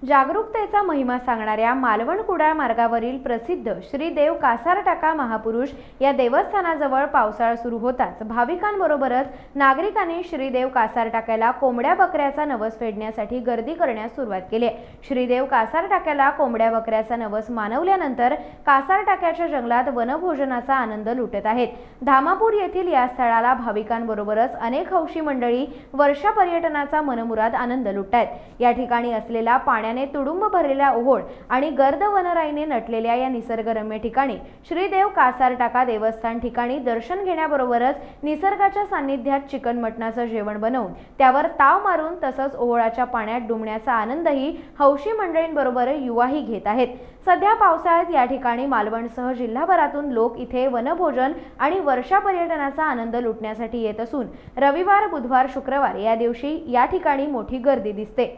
जागरूकतेचा महिमा सांगणाऱ्या मालवण कुडाळ मार्गावरील प्रसिद्ध श्री देव कासारटाका महापुरुष या देवस्थानाजवळ पावसाळा सुरू होताच भाविकांबरोबरच नागरिकांनी श्री देव कासारटाक्याला कोंबड्या बकऱ्याचा नवस फेडण्यासाठी गर्दी करण्यास सुरुवात केली आहे। श्री देव कासारटाक्याला कोंबड्या बकऱ्याचा नवस मानवल्यानंतर कासारटाक्याच्या जंगलात वनभोजनाचा आनंद लुटत आहेत। धामापूर येथील या स्थळाला भाविकांबरोबरच अनेक हौशी मंडळी वर्षा पर्यटनाचा मनमुराद आनंद लुटतात। या ठिकाणी असलेला पाण्याने तुडुंब भरलेला ओहोळ आणि गर्द वनराईने नटलेल्या या निसर्गरम्य ठिकाणी श्री देव कासारटाका देवस्थान ठिकाणी दर्शन घेण्याबरोबरच निसर्गाच्या सान्निध्यात चिकन मटणाचं जेवण बनवून त्यावर ताव मारून तसंच ओहोळाच्या पाण्यात डुंबण्याचा आनंदही हौशी मंडळींबरोबर युवाही घेत आहेत। सध्या पावसाळ्यात या ठिकाणी मालवणसह जिल्हाभरातून लोक इथे वनभोजन आणि वर्षा पर्यटनाचा आनंद लुटण्यासाठी येत असून रविवार, बुधवार, शुक्रवार या दिवशी या ठिकाणी मोठी गर्दी दिसते।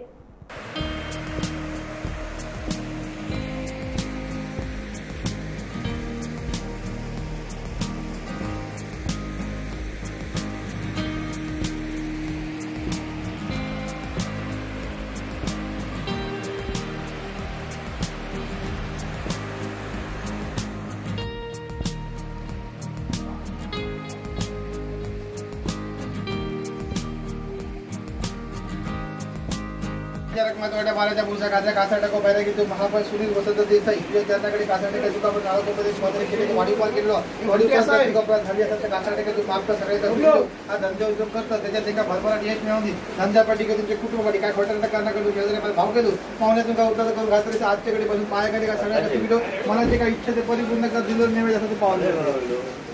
रकमाच्या बाराच्या पुरुषा गाजा कासारटाका पहिला की तो महापौर सुनील वसंत देसाई त्यांच्याकडे कासारटाका दुकान नावामध्ये स्पॉन्सर केले वाढीपार केलो वाढीपार दुकान झाली असं तर कासारटाका माफ सगळे हा धंदा उद्योग करतात त्याच्यात एका भरभराट यश मिळवून धंद्यापाठी का तुमचे कुटुंबासाठी काय खोटं करण्याकडून शेजारी भाव केलो पाहुण्यातून काय उठायचं करून घातलं आजच्याकडे बसून पायाकडे का सगळ्या व्हिडिओ मला जे काही इच्छा ते परिपूर्ण कर दिलं नाही असं ते पाहून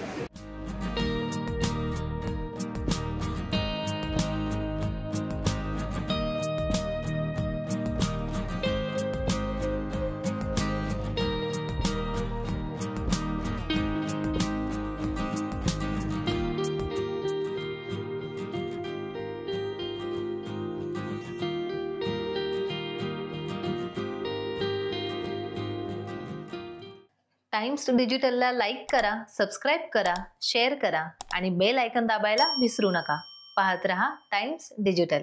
टाइम्स डिजिटलला लाईक करा, सबस्क्राइब करा, शेअर करा आणि बेल आयकॉन दाबायला विसरू नका। पाहत रहा टाइम्स डिजिटल।